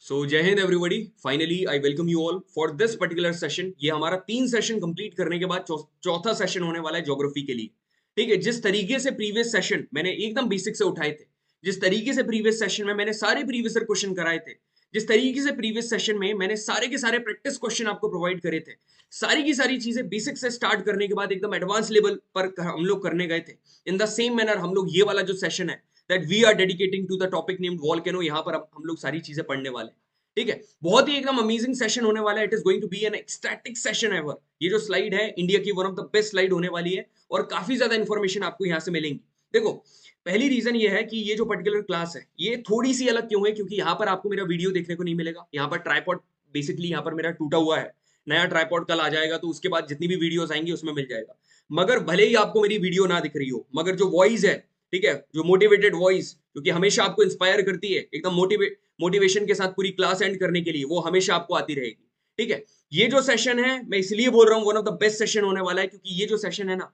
जय Hind everybody. Finally I welcome you all for this particular session. ये हमारा 3 session complete करने के बाद चौथा सेशन होने वाला है ज्योग्राफी के लिए। ठीक है, जिस तरीके से प्रीवियस सेशन मैंने एकदम बेसिक से उठाए थे, जिस तरीके से प्रीवियस सेशन में मैंने सारे प्रीवियस क्वेश्चन कराए थे, जिस तरीके से प्रीवियस सेशन में मैंने सारे के सारे प्रैक्टिस क्वेश्चन आपको प्रोवाइड करे थे, सारी की सारी चीजें बेसिक से स्टार्ट करने के बाद एकदम एडवांस लेवल पर हम लोग करने गए थे। इन द सेम मैनर हम लोग ये वाला जो सेशन है that we are dedicating to the topic named volcano, यहाँ पर अब हम लोग सारी चीजें पढ़ने वाले हैं। ठीक है, बहुत ही एकदम अमेजिंग सेशन होने वाला है। It is going to be an ecstatic session ever. ये जो स्लाइड है इंडिया की one of the best slide होने वाली है और काफी ज्यादा इंफॉर्मेशन आपको यहाँ से मिलेंगी। देखो, पहली रीजन ये है कि ये जो पर्टिकुलर क्लास है ये थोड़ी सी अलग क्यों है, क्योंकि यहाँ पर आपको मेरा वीडियो देखने को नहीं मिलेगा। यहाँ पर ट्राइपॉड बेसिकली यहाँ पर मेरा टूटा हुआ है, नया ट्राइपॉड कल आ जाएगा तो उसके बाद जितनी भी वीडियोस आएंगी उसमें मिल जाएगा। मगर भले ही आपको मेरी वीडियो ना दिख रही हो, मगर जो वॉइस है, ठीक है, जो मोटिवेटेड वॉइस, क्योंकि हमेशा आपको इंस्पायर करती है एकदम मोटिवेशन के साथ पूरी क्लास एंड करने के लिए, वो हमेशा आपको आती रहेगी। ठीक है, ये जो सेशन है मैं इसलिए बोल रहा हूँ one of the best session होने वाला है, क्योंकि ये जो सेशन है ना,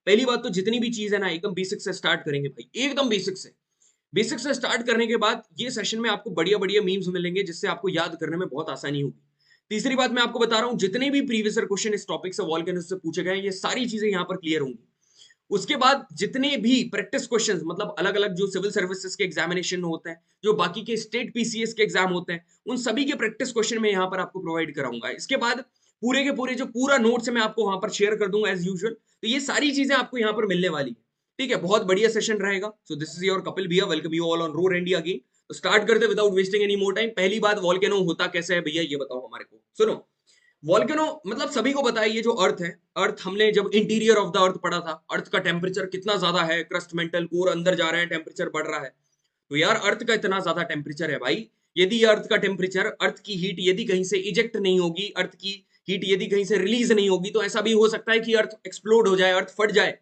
पहली बात तो जितनी भी चीज है ना एकदम बेसिक से स्टार्ट करेंगे भाई, एकदम बेसिक से स्टार्ट करने के बाद ये सेशन में आपको बढ़िया बढ़िया मीम्स मिलेंगे जिससे आपको याद करने में बहुत आसानी होगी। तीसरी बात मैं आपको बता रहा हूं, जितने भी प्रीवियस क्वेश्चन इस टॉपिक से वॉल्केनोस से पूछे गए ये सारी चीजें यहां पर क्लियर होंगी। उसके बाद जितने भी प्रैक्टिस क्वेश्चंस, मतलब अलग अलग जो सिविल सर्विसेज के एग्जामिनेशन होते हैं, जो बाकी के स्टेट पीसीएस के एग्जाम होते हैं, उन सभी के प्रैक्टिस क्वेश्चन मैं यहाँ पर आपको प्रोवाइड कराऊंगा। इसके बाद पूरे के पूरे जो पूरा नोट्स है मैं आपको वहां पर शेयर कर दूंगा एज यूजुअल। तो ये सारी चीजें आपको यहाँ पर मिलने वाली है। ठीक है, बहुत बढ़िया सेशन रहेगा। So this is your Kapil भैया, welcome you all on Roar India again. तो स्टार्ट करते without wasting any more time. पहली बात, वॉल्केनो होता कैसे है भैया ये बताओ हमारे को। सुनो, वॉल्केनो मतलब सभी को पता है, ये जो अर्थ है, अर्थ हमने जब इंटीरियर ऑफ द अर्थ पढ़ा था, अर्थ का टेम्परेचर कितना ज्यादा है, क्रस्ट मेंटल कोर अंदर जा रहे हैं, टेम्परेचर बढ़ रहा है। तो यार अर्थ का इतना ज्यादा टेम्परेचर है भाई, यदि ये अर्थ का टेम्परेचर, अर्थ की हीट यदि कहीं से इजेक्ट नहीं होगी, अर्थ की हीट यदि कहीं से रिलीज नहीं होगी, तो ऐसा भी हो सकता है कि अर्थ एक्सप्लोड हो जाए, अर्थ फट जाए।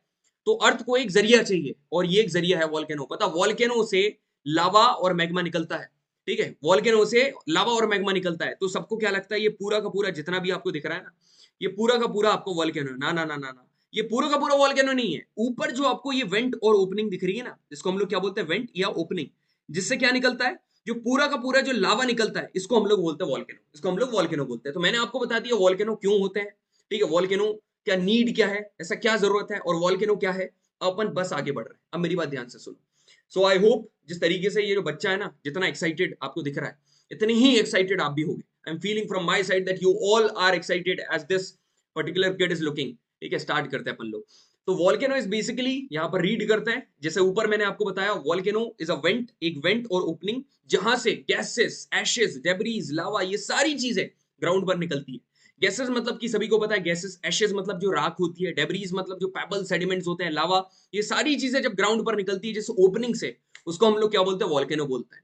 तो अर्थ को एक जरिया चाहिए, और ये एक जरिया है वॉल्केनो। पता, वॉल्केनो से लावा और मैग्मा निकलता है। ठीक है, वॉल्केनो से लावा और मैग्मा निकलता है। तो सबको क्या लगता है ये पूरा का पूरा जितना भी आपको दिख रहा है ना, ये पूरा का पूरा आपको वॉल्केनो है? ना ना ना ना ना, ये पूरा का पूरा वॉल्केनो नहीं है। ऊपर जो आपको ये वेंट और ओपनिंग दिख रही है ना, इसको हम लोग क्या बोलते हैं, वेंट या ओपनिंग, जिससे क्या निकलता है, जो पूरा का पूरा जो लावा निकलता है, इसको हम लोग बोलते हैं वॉल्केनो, इसको हम लोग वॉल्केनो बोलते हैं। तो मैंने आपको बता दिया वॉल्केनो क्यों होते हैं। ठीक है, वॉल्केनो क्या नीड क्या है, ऐसा क्या जरूरत है, और वॉल्केनो क्या है। अपन बस आगे बढ़ रहे हैं, अब मेरी बात ध्यान से सुनो। सो आई होप जिस तरीके से ये जो बच्चा है ना, जितना एक्साइटेड आपको दिख रहा है, इतनी ही एक्साइटेड आप भी होगे। I am feeling from my side that you all are excited as this particular kid is looking. ठीक है, स्टार्ट करते हैं अपन लोग। तो वॉल्केनो इज बेसिकली, यहाँ पर रीड करते हैं, जैसे ऊपर मैंने आपको बताया, वॉल्केनो इज अ वेंट, एक वेंट और ओपनिंग, जहां से गैसेस, एशेस, डेब्रीज, लावा, ये सारी चीजें ग्राउंड पर निकलती है। गैसेस मतलब कि सभी को पता है गैसेस, एशेस मतलब जो राख होती है, डेब्रीज मतलब जो पेबल सेडिमेंट्स होते हैं, लावा, ये सारी चीजें जब ग्राउंड पर निकलती है जैसे ओपनिंग से, उसको हम लोग क्या बोलते हैं, वॉल्केनो बोलते हैं।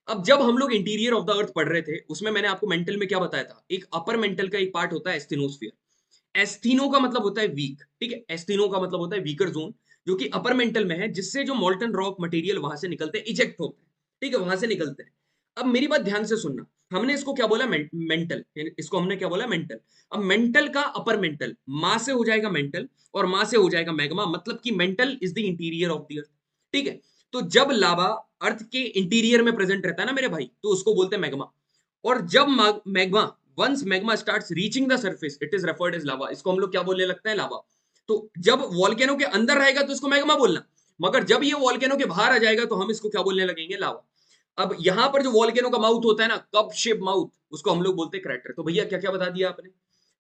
अब जब हम लोग इंटीरियर ऑफ द अर्थ पढ़ रहे थे, उसमें मैंने आपको मेंटल में क्या बताया था, एक अपर मेंटल का एक पार्ट होता है एस्थेनोस्फीयर। एस्थीनो का मतलब होता है वीक। ठीक है, एस्थीनो का मतलब होता है वीकर जोन, जो कि अपर मेंटल में है, जिससे जो मोल्टन रॉक मटेरियल वहां से निकलते हैं, इजेक्ट होते हैं। ठीक है, वहां से निकलते हैं। अब मेरी बात ध्यान से सुनना, हमने इसको क्या बोला, मेंटल, इसको हमने क्या बोला, मेंटल। अब मेंटल का अपर मेंटल मां से हो जाएगा मेंटल, और मां से हो जाएगा मैग्मा, मतलब कि mental is the interior of the earth. ठीक है, तो जब लावा अर्थ के इंटीरियर में प्रेजेंट रहता है ना मेरे भाई, तो उसको बोलते हैं मैग्मा। और जब magma, once magma starts reaching the surface, it is referred as lava, इसको हम लोग क्या बोलने लगते हैं, लावा। तो जब वॉल्केनो के अंदर रहेगा तो इसको मैग्मा बोलना, मगर जब ये वॉल्केनो के बाहर आ जाएगा तो हम इसको क्या बोलने लगेंगे, लावा। अब यहां पर जो वॉल्केनो का माउथ होता है ना, कप शेप माउथ, उसको हम लोग बोलते हैं क्रैटर। तो भैया क्या क्या बता दिया आपने,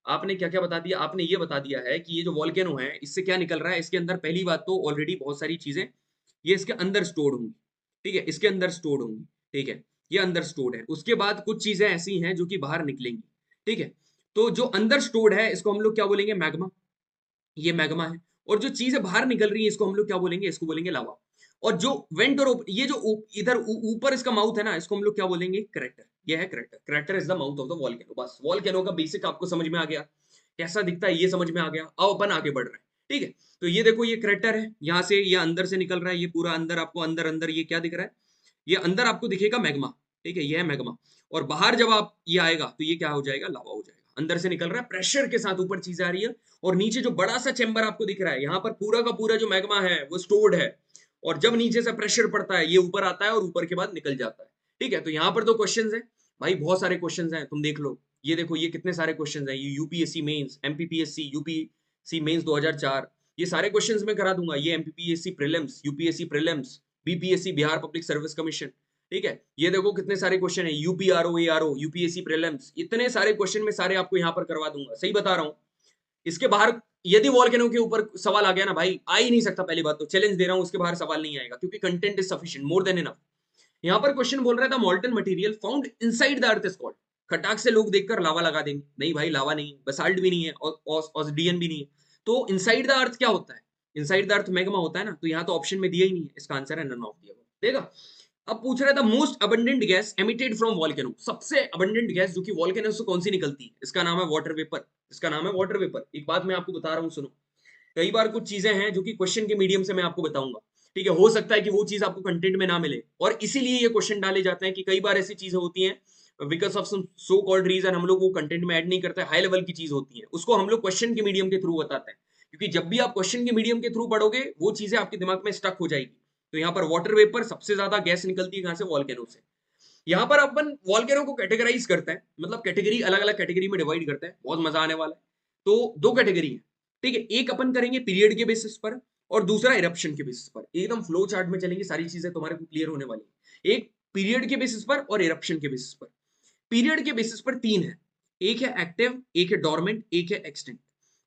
आपने क्या क्या बता दिया, आपने ये बता दिया है कि ये जो वॉल्केनो है इससे क्या निकल रहा है, इसके अंदर पहली बात तो ऑलरेडी बहुत सारी चीजें ये इसके अंदर स्टोर होंगी। ठीक है, इसके अंदर स्टोर होंगी। ठीक है, ये अंदर स्टोर्ड है। उसके बाद कुछ चीजें ऐसी हैं जो कि बाहर निकलेंगी। ठीक है, तो जो अंदर स्टोर्ड है इसको हम लोग क्या बोलेंगे, मैग्मा, ये मैग्मा है। और जो चीजें बाहर निकल रही है इसको हम लोग क्या बोलेंगे, इसको बोलेंगे लावा। और जो वेंट और ये जो इधर ऊपर इसका माउथ है ना, इसको हम लोग क्या बोलेंगे, क्रैटर। ये है crater, crater is the mouth of the volcano. बस वॉल्केनो का बेसिक आपको समझ में आ गया, कैसा दिखता है ये समझ में आ गया। अब अपन आगे बढ़ रहे हैं। ठीक है, तो ये देखो ये क्रैटर है, यहाँ से ये अंदर से निकल रहा है, ये पूरा अंदर आपको, अंदर अंदर ये क्या दिख रहा है, ये अंदर आपको दिखेगा मैग्मा। ठीक है, ये है मैग्मा। और बाहर जब आप ये आएगा तो ये क्या हो जाएगा, लावा हो जाएगा। अंदर से निकल रहा है, प्रेशर के साथ ऊपर चीज आ रही है। और नीचे जो बड़ा सा चेंबर आपको दिख रहा है, यहाँ पर पूरा का पूरा जो मैग्मा है वो स्टोर्ड है। और जब नीचे से प्रेशर पड़ता है ये ऊपर आता है और ऊपर के बाद निकल जाता है। ठीक है, तो यहाँ पर दो क्वेश्चंस है। भाई बहुत सारे क्वेश्चंस हैं, तुम देख लो, ये देखो ये कितने सारे क्वेश्चंस हैं, ये UPSC mains, MPPSC, UPSC mains 2004, ये सारे क्वेश्चंस मैं करा दूंगा। ये MPPSC prelims, UPSC prelims, BPSC Bihar public service commission, ठीक है, ये देखो कितने सारे क्वेश्चन है, यूपीआरओ, एआरओ, यूपीएससी प्रीलिम्स, इतने सारे क्वेश्चन मैं सारे आपको यहाँ पर करवा दूंगा, सही बता रहा हूँ। इसके बाहर यदि वॉल्केनो के ऊपर सवाल आ गया ना भाई, आ ही नहीं सकता, पहली बात तो चैलेंज दे रहा हूं, उसके बाहर सवाल नहीं आएगा, क्योंकि content is sufficient, more than enough. यहाँ पर क्वेश्चन बोल रहा था molten material found inside the earth is called, खटाक से लोग देखकर लावा लगा देंगे, नहीं भाई लावा नहीं, बसाल्ट भी नहीं है, ऑस्डियन भी नहीं है, तो इनसाइड द अर्थ क्या होता है, इनसाइड द अर्थ मैग्मा होता है ना, तो यहाँ तो ऑप्शन में दिया ही नहीं है, इसका आंसर है नन ऑफ दिया देगा। अब पूछ रहा था most abundant gas emitted from volcano, सबसे अबंडेंट गैस जो कि वॉल्केनो से कौन सी निकलती है, इसका नाम है वाटर वेपर, इसका नाम है वाटर वेपर। एक बात मैं आपको बता रहा हूँ सुनो, कई बार कुछ चीजें हैं जो कि क्वेश्चन के मीडियम से मैं आपको बताऊंगा, ठीक है, हो सकता है कि वो चीज आपको कंटेंट में ना मिले, और इसीलिए ये क्वेश्चन डाले जाते हैं कि कई बार ऐसी चीजें होती हैं because of so called reason हम लोग वो कंटेंट में ऐड नहीं करते, हाई लेवल की चीज होती है, उसको हम लोग क्वेश्चन के मीडियम के थ्रू बताते हैं, क्योंकि जब भी आप क्वेश्चन के मीडियम के थ्रू पढ़ोगे वो चीजें आपके दिमाग में स्टक हो जाएगी। तो यहाँ पर वाटर वेपर सबसे ज्यादा गैस निकलती है कहां से, वॉल्केनो से। यहाँ पर अपन वॉल्केनो को कैटेगराइज करते हैं, मतलब कैटेगरी अलग अलग कैटेगरी में डिवाइड करते हैं, बहुत मजा आने वाला है। तो दो कैटेगरी है, ठीक है, एक अपन करेंगे पीरियड के बेसिस पर और दूसरा इरप्शन के बेसिस पर, एकदम फ्लो चार्ट में चलेंगे, सारी चीजें तुम्हारे को क्लियर होने वाली है। एक पीरियड के बेसिस पर और इरप्शन के बेसिस पर। पीरियड के बेसिस पर तीन है, एक है एक्टिव, एक है डोरमेंट, एक है एक्सटिंक्ट।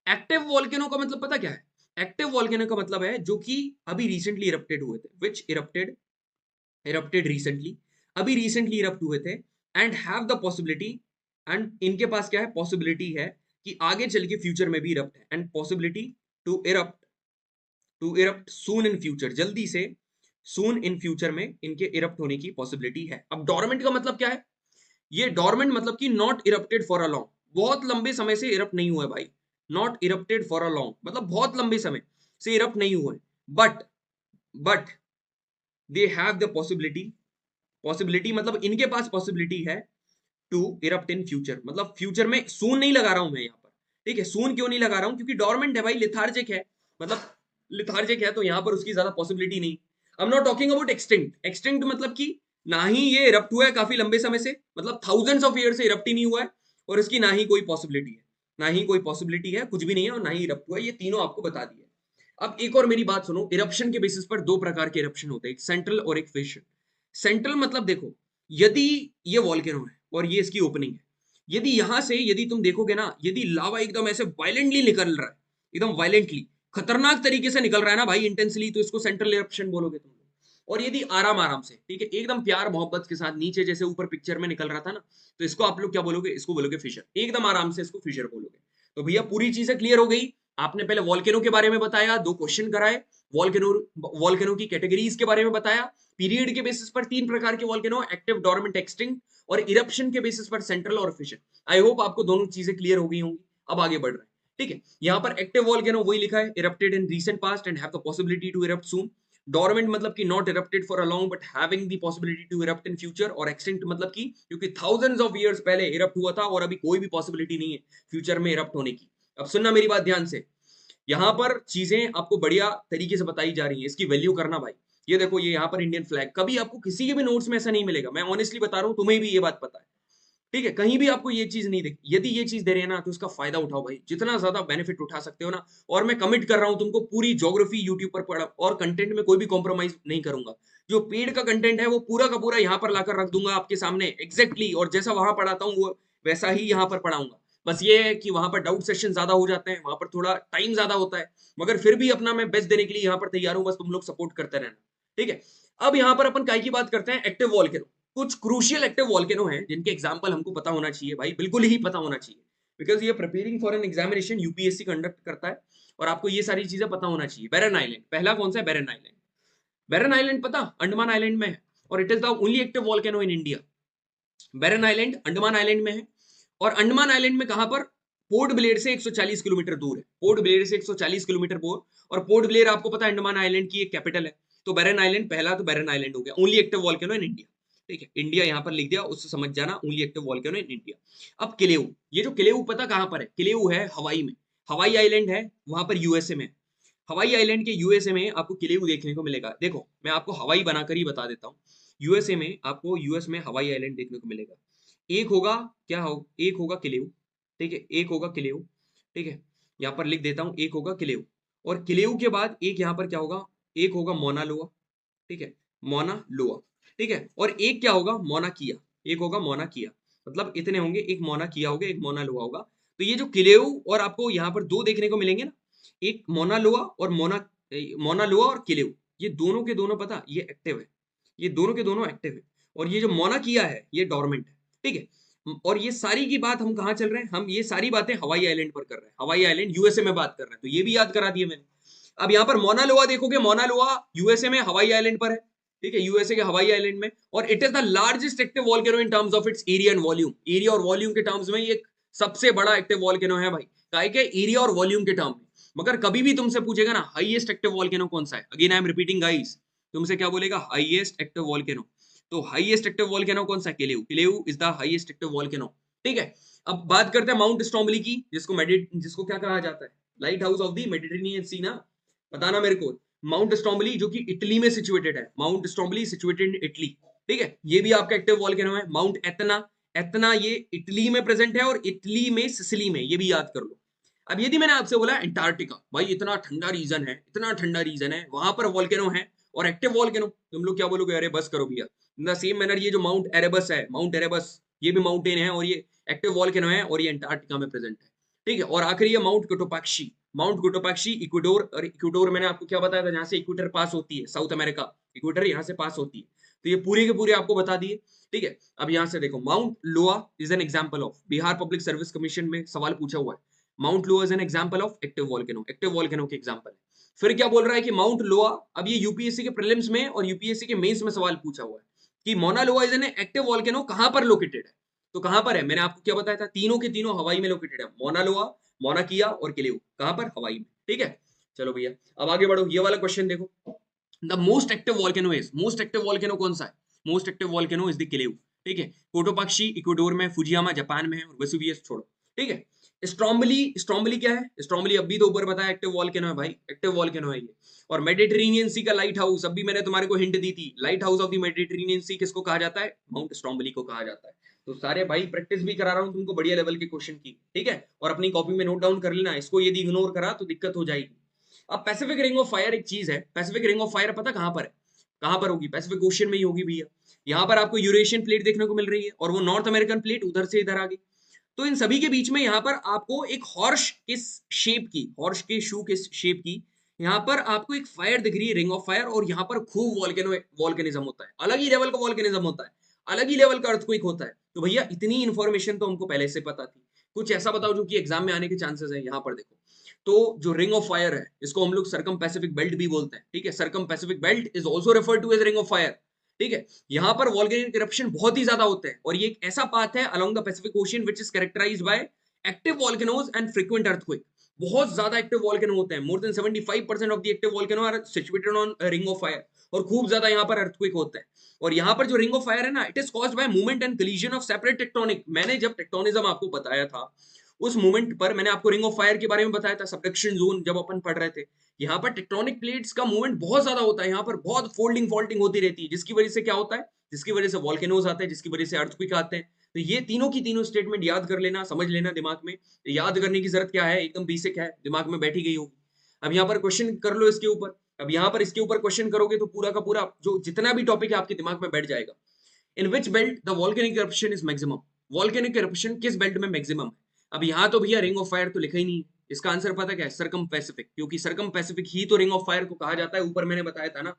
एक्टिव वॉल्केनो का मतलब पता क्या है, एक्टिव वॉल्केनो का मतलब है जो कि अभी रिसेंटली इरप्टेड हुए थे, विच इरप्टेड रिसेंटली, अभी रिसेंटली इरप्ट हुए थे, and have the possibility, and इनके पास क्या है, पॉसिबिलिटी है कि आगे चल के फ्यूचर में भी इरप्ट है, and possibility to erupt soon in future, जल्दी से सून इन फ्यूचर में इनके इरप्ट होने की पॉसिबिलिटी है। अब डोरमेंट का मतलब क्या है, ये डोरमेंट मतलब कि not erupted for a long, बहुत लंबे समय से इरप्ट नहीं हुआ है भाई, not erupted for a long मतलब बहुत लंबे समय से इरप्ट नहीं हुआ है, but they have the possibility, possibility मतलब इनके पास पॉसिबिलिटी है टू इरप्ट इन फ्यूचर, मतलब फ्यूचर में, सून नहीं लगा रहा हूं मैं यहाँ पर, ठीक है, सून क्यों नहीं लगा रहा हूं, क्योंकि डोरमेंट है भाई, लिथार्जिक है, मतलब लिथार्जिक है, तो यहाँ पर उसकी ज्यादा पॉसिबिलिटी नहीं। I am not talking about extinct, extinct मतलब कि ना ही ये इरप्ट हुआ है काफी लंबे समय से, मतलब थाउजेंड्स ऑफ ईयर से इरप्ट ही नहीं हुआ है, और इसकी ना ही कोई पॉसिबिलिटी है, ना ही कोई पॉसिबिलिटी है, कुछ भी नहीं है, और ना ही इरप्ट हुआ है, ये तीनों आपको बता दिए। अब एक और मेरी बात सुनो, इरप्शन के बेसिस पर दो प्रकार के इरप्शन होते हैं, एक सेंट्रल और एक फिशन। सेंट्रल मतलब देखो, यदि ये वॉल्केनो है और ये इसकी ओपनिंग है, यदि यहां से यदि तुम देखोगे ना, यदि लावा एकदम ऐसे वायलेंटली निकल रहा है, एकदम वायलेंटली खतरनाक तरीके से निकल रहा है ना भाई, इंटेंसली, तो इसको सेंट्रल इरप्शन बोलोगे तुम लोग। और यदि आराम आराम से, ठीक है, एकदम प्यार मोहब्बत के साथ नीचे जैसे ऊपर पिक्चर में निकल रहा था ना, तो इसको आप लोग क्या बोलोगे, इसको बोलोगे फिशर, एकदम आराम से इसको फिशर बोलोगे। तो भैया पूरी चीजें क्लियर हो गई, आपने पहले वॉल्केनो के बारे में बताया, दो क्वेश्चन कराए, वॉल्केनो वॉल्केनो की कैटेगरीज के बारे में बताया, पीरियड के बेसिस पर तीन प्रकार के वॉल्केनो, एक्टिव, डोरमेंट, एक्सटिंक्ट, और इरप्शन के बेसिस पर सेंट्रल और फिशन। आई होप आपको दोनों चीजें क्लियर हो गई होंगी। अब आगे बढ़ रहे हैं, ठीक है, यहाँ पर एक्टिव वॉल्केनो वही लिखा है, erupted in recent past and have the possibility to erupt soon. Dormant मतलब कि not erupted for a long but having the possibility to erupt in future, और एक्सटिंक्ट मतलब कि क्योंकि थाउजेंड्स ऑफ ईयर्स पहले इरप्ट हुआ था और अभी कोई भी पॉसिबिलिटी नहीं है फ्यूचर में इरप्ट होने की। अब सुनना मेरी बात ध्यान से, यहाँ पर चीजें आपको बढ़िया तरीके से बताई जा रही है, इसकी वैल्यू करना भाई। ये देखो, ये यहाँ पर इंडियन फ्लैग, कभी आपको किसी के भी नोट्स में ऐसा नहीं मिलेगा, मैं ऑनेस्टली बता रहा हूँ, तुम्हें भी ये बात पता है, ठीक है, कहीं भी आपको ये चीज नहीं देखी, यदि ये चीज दे रहे हैं ना तो इसका फायदा उठाओ भाई, जितना ज्यादा बेनिफिट उठा सकते हो ना। और मैं कमिट कर रहा हूं तुमको, पूरी ज्योग्राफी यूट्यूब पर पढ़ा, और कंटेंट में कोई भी कॉम्प्रोमाइज नहीं करूंगा, जो पेड का कंटेंट है वो पूरा का पूरा यहाँ पर लाकर रख दूंगा आपके सामने एग्जैक्टली, और जैसा वहां पढ़ाता हूँ वो वैसा ही यहाँ पर पढ़ाऊंगा। बस ये है कि वहां पर डाउट सेशन ज्यादा हो जाते हैं, वहां पर थोड़ा टाइम ज्यादा होता है, मगर फिर भी अपना मैं बेस्ट देने के लिए यहाँ पर तैयार हूँ, बस तुम लोग सपोर्ट करते रहना, ठीक है। अब यहाँ पर अपन काय की बात करते हैं, एक्टिव वॉल्केनो। कुछ क्रूशियल एक्टिव वॉल्केनो हैं जिनके एग्जांपल हमको पता होना चाहिए भाई, बिल्कुल ही पता होना चाहिए, बिकॉज ये preparing for an examination UPSC conduct करता है, और आपको ये सारी चीजें पता होना चाहिए। बैरन आइलैंड, पहला कौन सा है, बैरन आइलैंड। बैरन आइलैंड पता, अंडमान आइलैंड में है, और it is the only active volcano in India. Barren island Andaman island में है, और अंडमान आइलैंड में कहां पर, पोर्ट ब्लेयर से 140 किलोमीटर दूर है, पोर्ट ब्लेयर से 140 किलोमीटर दूर, और पोर्ट ब्लेयर आपको पता है अंडमान आइलैंड की एक कैपिटल है। तो बैरन आइलैंड पहला, तो बैरन आइलैंड हो गया only active volcano in India, ठीक है, इंडिया यहां पर लिख दिया, उससे समझ जाना only active volcano in India. अब किलेऊ, ये जो किलेऊ पता कहां पर है, किलेऊ है हवाई में, हवाई आइलैंड है, वहां पर यूएसए में। हवाई आइलैंड के यूएसए में आपको किलेऊ देखने को मिलेगा, देखो मैं आपको हवाई बनाकर ही बता देता हूँ, यूएसए में आपको, यूएस में हवाई आइलैंड देखने को मिलेगा, एक होगा क्या हो, एक होगा किलेव, ठीक है, एक होगा किलेव, ठीक है, यहाँ पर लिख देता हूँ, एक होगा किलेव, और किलेव के बाद एक यहाँ पर क्या होगा, एक होगा मोना लोआ, ठीक है, मोना लोआ, ठीक है, और एक क्या होगा, मोना किया, एक होगा मोना किया, मतलब इतने होंगे, एक मोना किया होगा, एक मोना लोआ होगा। तो ये जो किलेव और आपको यहाँ पर दो देखने को मिलेंगे ना, एक मोना लोआ और मोना लोआ और किलेव, ये दोनों के दोनों पता ये एक्टिव है, ये दोनों के दोनों एक्टिव है, और ये जो मोना किया है ये डोरमेंट है, ठीक है। और ये सारी की बात हम कहाँ चल रहे हैं, हम ये सारी बातें हवाई आइलैंड पर कर रहे हैं, हवाई आइलैंड यूएसए में बात कर रहे हैं, तो ये भी याद करा दिए मैंने। अब यहाँ पर मोना लोआ देखोगे, मोना लोआ यूएसए में हवाई आइलैंड पर है, ठीक है, यूएसए के हवाई आइलैंड में, और it is the largest active volcano in terms of its area and volume, area और वॉल्यूम के टर्म्स में ये सबसे बड़ा एक्टिव वॉल्केनो है भाई, काहे के एरिया और वॉल्यूम के टर्म में। मगर कभी भी तुमसे पूछेगा ना हाईएस्ट एक्टिव वॉल्केनो कौन सा है, again I am repeating guys, तुमसे क्या बोलेगा, हाईएस्ट एक्टिव वॉल्केनो। तो हाईएस्ट एक्टिव वॉल्केनो कौन सा, Kilauea, Kilauea is the highest active volcano, ठीक है। अब बात करते हैं माउंट स्टोम्बली की, जिसको क्या कहा जाता है, light house of the Mediterranean sea ना, बताना मेरे को। माउंट स्टोम्बली जो कि इटली में सिचुएटेड है, माउंट स्टोम्बली सिचुएटेड इन इटली, ठीक है, ये भी आपका एक्टिव वॉल्केनो है। माउंट एतना, एतना ये इटली में प्रेजेंट है, और इटली में सिसिली में, ये भी याद कर लो। अब यदि मैंने आपसे बोला अंटार्कटिका, भाई इतना ठंडा रीजन है, इतना ठंडा रीजन है, वहां पर वॉल्केनो है और एक्टिव वॉल्केनो, तुम लोग क्या बोलोगे, अरे बस करो भैया। इन द सेम मैनर ये जो माउंट एरेबस है, माउंट एरेबस ये भी माउंटेन है, और ये एक्टिव वॉल्केनो है, और ये अंटार्कटिका में प्रेजेंट है, ठीक है। और आखिरी है माउंट कोटोपाक्षी, माउंट कोटोपाक्षी इक्वाडोर, और इक्वाडोर मैंने आपको क्या बताया था, जहां से इक्वेटर पास होती है, साउथ अमेरिका, इक्वेटर यहाँ से पास होती है, तो ये पूरे के पूरे आपको बता दिए, ठीक है। अब यहाँ से देखो, माउंट लोआ is an example of, Bihar public service commission में सवाल पूछा हुआ है, माउंट लोआ is an example of active volcano, active volcano के एग्जाम्पल है। फिर क्या बोल रहा है कि माउंट लोआ, अब ये यूपीएससी के प्रीलिम्स में और यूपीएससी के मेंस में सवाल पूछा हुआ है कि मोना लोआ इज एन एक्टिव वॉल्केनो कहां पर लोकेटेड है, तो कहां पर है, मैंने आपको क्या बताया था, तीनों के तीनों हवाई में लोकेटेड है, मोना लोआ, मोना किया और किलेऊ, कहां पर, हवाई में, ठीक है। चलो भैया अब आगे बढ़ो, ये वाला क्वेश्चन देखो, the most active volcano is, most active volcano कौन सा है, most active volcano is the Kilauea, ठीक है। कोटोपाक्षी इक्वाडोर में, फुजियामा जापान में है, और वेसुवियस छोड़ो, ठीक है। स्ट्रोम्बली, स्ट्रोम्बली क्या है, स्ट्रोम्बली अभी तो ऊपर बताया एक्टिव वॉल्केनो है भाई, एक्टिव वॉल्केनो है ये। और मेडिटेरेनियन सी का लाइट हाउस, अभी मैंने तुम्हारे को हिंट दी थी, light house of the Mediterranean sea किसको कहा जाता है, माउंट स्ट्रोम्बली को कहा जाता है। तो सारे भाई प्रैक्टिस भी करा रहा हूं तुमको बढ़िया लेवल के क्वेश्चन की, ठीक है, और अपनी कॉपी में नोट डाउन कर लेना, इसको यदि इग्नोर करा तो दिक्कत हो जाएगी। अब पैसिफिक रिंग ऑफ फायर एक चीज है, पैसिफिक रिंग ऑफ फायर पता कहां पर है, कहां पर होगी, पैसिफिक ओशन में ही होगी भैया। यहाँ पर आपको यूरेशियन प्लेट देखने को मिल रही है, और वो नॉर्थ अमेरिकन प्लेट उधर से इधर आ गई, तो इन सभी के बीच में यहाँ पर आपको एक हॉर्स के शेप की, हॉर्स के शू के शेप की, यहाँ पर आपको एक फायर दिख रही है, रिंग ऑफ फायर, और यहाँ पर खूब वॉल्केनिज्म होता है, अलग ही लेवल का वॉल्केनिज्म होता है, अलग ही लेवल का अर्थक्वेक होता है। तो भैया इतनी इंफॉर्मेशन तो हमको पहले से पता थी, कुछ ऐसा बताओ जो कि एग्जाम में आने के चांसेस है। यहाँ पर देखो, तो जो रिंग ऑफ फायर है, इसको हम लोग सर्कम पैसिफिक बेल्ट भी बोलते हैं, ठीक है, circum Pacific belt is also refer to as ring of fire, ठीक है। यहाँ पर वॉल्केनिक इरप्शन बहुत ही ज्यादा होते हैं, और ये एक ऐसा पाथ है along the Pacific ocean which is characterised by active volcanoes and frequent earthquake, बहुत ज्यादा एक्टिव वॉल्केनो होते हैं, more than 75% of the active volcano are situated on ring of fire, और खूब ज्यादा यहाँ पर अर्थक्वेक होता है। और यहाँ पर जो रिंग ऑफ फायर है ना, it is caused by movement and collision of separate tectonic, मैंने जब टेक्टोनिज्म आपको बताया था उस मोमेंट पर मैंने आपको रिंग ऑफ फायर के बारे में बताया था, सबडक्शन जोन जब अपन पढ़ रहे थे, यहाँ पर टेक्टोनिक प्लेट्स का मूवमेंट बहुत ज्यादा होता है, यहाँ पर बहुत फोल्डिंग फॉल्टिंग होती रहती है, जिसकी वजह से क्या होता है, जिसकी वजह से वॉल्केनोज आते हैं, जिसकी वजह से अर्थक्वेक आते हैं। तो ये तीनों की तीनों स्टेटमेंट याद कर लेना, समझ लेना दिमाग में, याद करने की जरूरत क्या है, एकदम बेसिक है, दिमाग में बैठी गई होगी। अब यहाँ पर क्वेश्चन कर लो इसके ऊपर, अब यहाँ पर इसके ऊपर क्वेश्चन करोगे तो पूरा का पूरा जो जितना भी टॉपिक है आपके दिमाग में बैठ जाएगा। In which belt the volcanic eruption is maximum, volcanic eruption किस बेल्ट में मैक्सिमम है। अब यहाँ तो भैया रिंग ऑफ फायर तो लिखा ही नहीं है, इसका आंसर पता क्या है, सर्कम पैसिफिक, क्योंकि सर्कम पैसिफिक ही तो रिंग ऑफ फायर को कहा जाता है, ऊपर मैंने बताया था ना।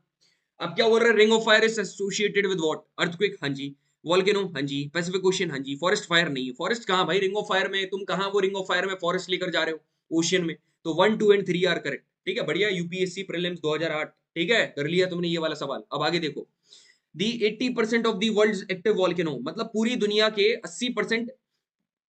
अब क्या बोल रहे हैं, ring of fire is associated with what, earthquake, हाँ जी, वॉल्केनो, हाँ जी, पैसिफिक ओशियन, हाँ जी, फॉरेस्ट फायर नहीं, फॉरेस्ट कहाँ भाई, रिंग ऑफ फायर में तुम कहाँ वो रिंग ऑफ फायर में फॉरेस्ट लेकर जा रहे हो ओशियन में। तो 1, 2 एंड 3 आर करेक्ट, ठीक है, बढ़िया, यूपीएससी प्रीलिम्स 2008, ठीक है, कर लिया तुमने ये वाला सवाल। अब आगे देखो, दी 80% of the world active volcano, मतलब पूरी दुनिया के 80%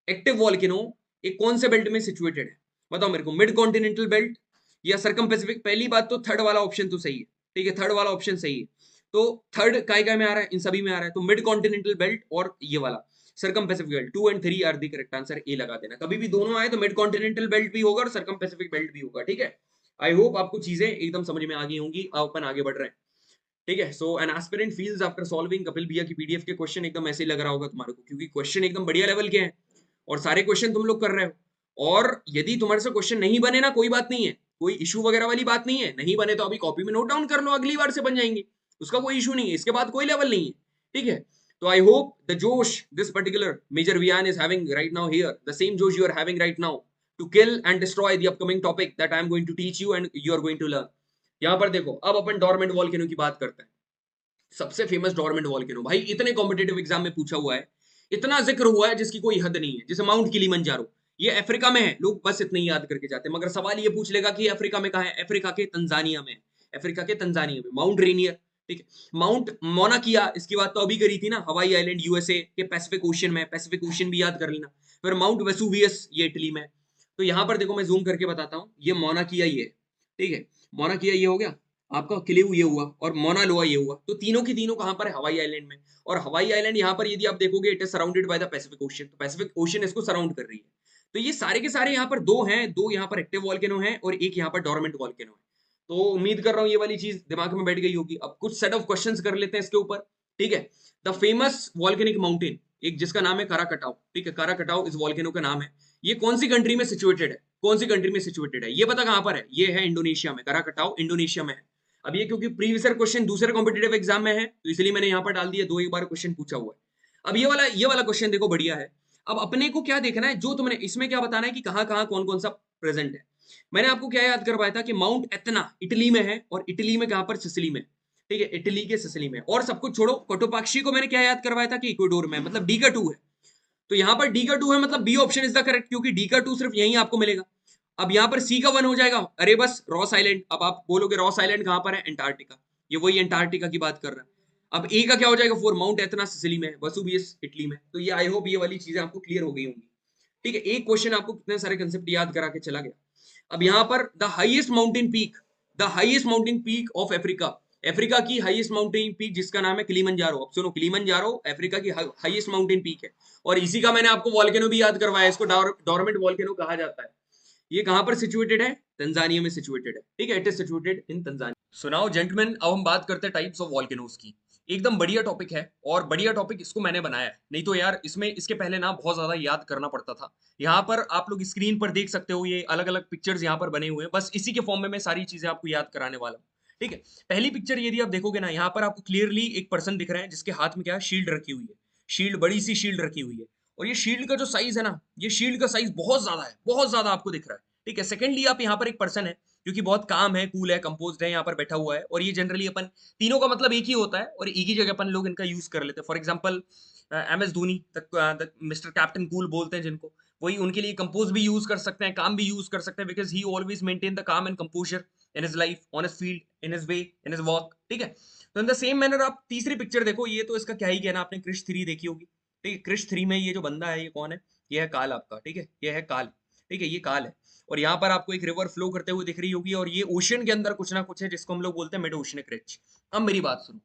एक्टिव वॉल्केनो एक कौन से बेल्ट में सिचुएटेड है, बताओ मेरे को, मिड कॉन्टिनेंटल बेल्ट या सर्कम पैसिफिक। पहली बात तो थर्ड वाला ऑप्शन तो सही है, ठीक है, थर्ड वाला ऑप्शन सही है। तो थर्ड काय में आ रहा है, इन सभी में आ रहा है, तो मिड कॉन्टिनेंटल बेल्ट और ये वाला circum Pacific belt, 2 and 3 are the correct answer, A लगा देना, कभी भी दोनों आए तो मिड कॉन्टिनेंटल बेल्ट भी होगा और सर्कम पैसिफिक बेल्ट भी होगा, ठीक है। आई होप आपको चीजें एकदम समझ में आ गई होंगी, अब अपन आगे बढ़ रहे हैं। ठीक है। So an aspirant feels after solving Kapil भैया की पीडीएफ के क्वेश्चन एकदम ऐसे ही लग रहा होगा तुम्हारे को, क्योंकि क्वेश्चन एकदम बढ़िया लेवल के हैं और सारे क्वेश्चन तुम लोग कर रहे हो। और यदि तुम्हारे से क्वेश्चन नहीं बने ना, कोई बात नहीं है, कोई इशू वगैरह वाली बात नहीं है, नहीं बने तो अभी कॉपी में नोट डाउन कर लो, अगली बार से बन जाएंगे, उसका कोई इशू नहीं है, इसके बाद कोई लेवल नहीं है। ठीक है। तो आई होप द जोश दिस पर्टिकुलर मेजर वियान is having right now here, the same जोश you are having right now to kill and destroy the upcoming topic that I am going to teach you and you are going to learn. यहाँ पर देखो, अब अपन dormant volcano की बात करते हैं। सबसे फेमस डोरमेंट वॉल्केनो भाई इतने कॉम्पिटेटिव एग्जाम में पूछा हुआ है, इतना जिक्र हुआ है जिसकी कोई हद नहीं है, जैसे माउंट किलिमंजारो, ये अफ्रीका में है, लोग बस इतने ही याद करके जाते हैं, मगर सवाल ये पूछ लेगा कि अफ्रीका में कहां है, अफ्रीका के तंजानिया में, अफ्रीका के तंजानिया में। माउंट रेनियर, ठीक है, माउंट मोना किया, इसकी बात तो अभी करी थी ना, हवाई आइलैंड यूएसए के पैसिफिक ओशन में, पैसिफिक ओशन भी याद कर लेना। फिर माउंट वेसुवियस, ये इटली में। तो यहां पर देखो मैं जूम करके बताता हूं, ये मोना किया ये, ठीक है, मोना किया ये हो गया आपका, किलेऊ ये हुआ और मोना लोआ ये हुआ। तो तीनों की तीनों कहां पर है, हवाई आइलैंड में। और हवाई आइलैंड यहाँ पर यदि आप देखोगे, it is surrounded by the Pacific ocean, तो पैसिफिक ओशन इसको सराउंड कर रही है। तो ये सारे के सारे यहाँ पर दो हैं, दो यहाँ पर एक्टिव वॉल्केनो हैं और एक यहाँ पर डोरमेंट वॉल्केनो है। तो उम्मीद कर रहा हूँ ये वाली चीज दिमाग में बैठ गई होगी। अब कुछ सेट ऑफ क्वेश्चंस कर लेते हैं इसके ऊपर। ठीक है। द फेमस वॉल्केनिक माउंटेन, एक जिसका नाम है काराकटाव, ठीक है, काराकटाव इस वॉल्केनो का नाम है। ये कौन सी कंट्री में सिचुएटेड है, कौन सी कंट्री में सिचुएटेड है, ये पता कहां पर है, ये है इंडोनेशिया में, काराकटाव इंडोनेशिया में है। अब ये क्योंकि प्रीवियस क्वेश्चन दूसरे कॉम्पिटेटिव एग्जाम में है, तो इसलिए मैंने यहाँ पर डाल दिया, दो एक बार क्वेश्चन पूछा हुआ है। अब ये वाला क्वेश्चन देखो बढ़िया है। अब अपने को क्या देखना है, जो तुमने इसमें क्या बताना है कि कहां कहां कौन कौन सा प्रेजेंट है। मैंने आपको क्या याद करवाया था कि माउंट एतना इटली में है, और इटली में कहां पर, सिसिली में। ठीक है, इटली के सिसिली में। और सब कुछ छोड़ो, कोटोपाक्षी को मैंने क्या याद करवाया था कि इक्वेडोर में, मतलब डी का 2 है। तो यहां पर डी का 2 है, मतलब B option is the correct, क्योंकि डी का 2 सिर्फ यहीं आपको मिलेगा। अब यहां पर सी का 1 हो जाएगा, अरे बस रॉस आइलैंड। अब आप बोलोगे रॉस आइलैंड कहां पर है, अंटार्कटिका, ये वही अंटार्कटिका की बात कर रहा है। अब ए का क्या हो जाएगा 4, माउंट एतना सिसिली में, वसुवियस इटली में। तो ये आई होप ये वाली चीजें आपको क्लियर हो गई होंगी। ठीक है, एक क्वेश्चन आपको कितने सारे कंसेप्ट याद करा के चला गया। अब यहां पर the highest mountain peak, the highest mountain peak of Africa, Africa की हाईएस्ट माउंटेन पीक जिसका नाम है किलिमंजारो। अब सुनो, किलिमंजारो अफ्रीका की हाईएस्ट माउंटेन पीक है, और इसी का मैंने आपको वॉल्केनो भी याद करवाया, इसको डोरमेंट वॉल्केनो कहा जाता है। ये कहां पर सिचुएटेड है, तंजानिया में सिचुएटेड है। ठीक है, it is situated in Tanzania. So now gentleman, अब हम बात करते हैं टाइप्स ऑफ वॉल्केनोज की। एकदम बढ़िया टॉपिक है, और बढ़िया टॉपिक इसको मैंने बनाया है, नहीं तो यार इसमें इसके पहले ना बहुत ज्यादा याद करना पड़ता था। यहाँ पर आप लोग स्क्रीन पर देख सकते हो, ये अलग अलग पिक्चर्स यहाँ पर बने हुए हैं, बस इसी के फॉर्म में मैं सारी चीजें आपको याद कराने वाला हूँ। ठीक है, पहली पिक्चर यदि आप देखोगे ना, यहाँ पर आपको क्लियरली एक पर्सन दिख रहा है जिसके हाथ में क्या है, शील्ड रखी हुई है, शील्ड, बड़ी सी शील्ड रखी हुई है। और ये शील्ड का जो साइज है ना, ये शील्ड का साइज बहुत ज्यादा है, बहुत ज्यादा आपको दिख रहा है। ठीक है, सेकेंडली आप यहाँ पर एक पर्सन है जो कि बहुत काम है, कूल है, कंपोज्ड है, यहाँ पर बैठा हुआ है। और ये जनरली अपन तीनों का मतलब एक ही होता है, और एक ही जगह अपन लोग इनका यूज कर लेते हैं। For example M S Dhoni, mister captain cool बोलते हैं जिनको, वही उनके लिए कंपोज भी यूज कर सकते हैं, काम भी यूज कर सकते हैं, because he always maintain the calm and composure in his life, on his field, in his way, in his walk. ठीक है, तो इन द सेम मैनर आप तीसरी पिक्चर देखो, ये तो इसका क्या ही कहना, आपने क्रिश 3 देखी होगी। ठीक है, क्रिश 3 में ये जो बंदा है, ये कौन है, ये है काल आपका। ठीक है, ये है काल। ठीक है, ये काल है। और यहाँ पर आपको एक रिवर फ्लो करते हुए दिख रही होगी, और ये ओशन के अंदर कुछ ना कुछ है जिसको हम लोग बोलते हैं मिड ओशनिक रिज। अब मेरी बात सुनो,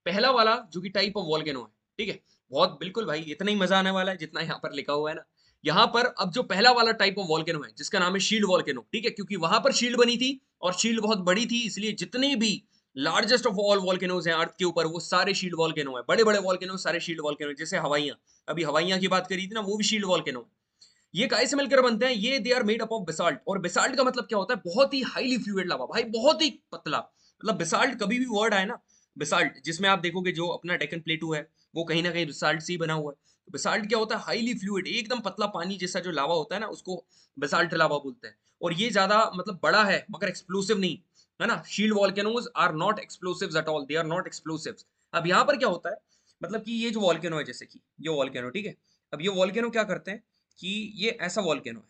पहला वाला जो कि टाइप ऑफ वॉल्केनो है, ठीक है, बहुत बिल्कुल भाई इतना ही मजा आने वाला है जितना यहाँ पर लिखा हुआ है ना। यहाँ पर अब जो पहला वाला टाइप ऑफ वॉल्केनो है जिसका नाम है शील्ड वॉल्केनो, ठीक है, क्योंकि वहां पर शील्ड बनी थी और शील्ड बहुत बड़ी थी, इसलिए जितने भी लार्जेस्ट ऑफ ऑल वॉल्केनोज हैं अर्थ के ऊपर, वो सारे शील्ड वॉल्केनो है, बड़े बड़े वॉल्केनो सारे शील्ड वॉल्केनो। जैसे हवाइयां, अभी हवाइयां की बात करी थी ना, वो भी शील्ड वॉल्केनो है। ये काय से मिलकर बनते हैं, ये they are made up of basalt. और बेसाल्ट का मतलब क्या होता है, बहुत ही हाईली फ्लूइड लावा भाई, बहुत ही पतला। मतलब बेसाल्ट कभी भी वर्ड आए ना, बेसाल्ट, जिसमें आप देखोगे जो अपना डेक्कन प्लेटू है वो कहीं ना कहीं बेसाल्ट से ही बना हुआ है। तो बेसाल्ट क्या होता है, हाईली फ्लूइड, एकदम पतला पानी जैसा जो लावा होता है ना, उसको बेसाल्ट लावा बोलते हैं। और ये ज्यादा मतलब बड़ा है मगर एक्सप्लोसिव नहीं है ना। Shield volcanoes are not explosives at all, they are not explosives. अब यहाँ पर क्या होता है, मतलब कि ये जो वॉल्केनो है, जैसे कि ये वॉल्केनो, ठीक है, अब ये वॉल्केनो क्या करते हैं कि ये ऐसा वॉल्केनो है,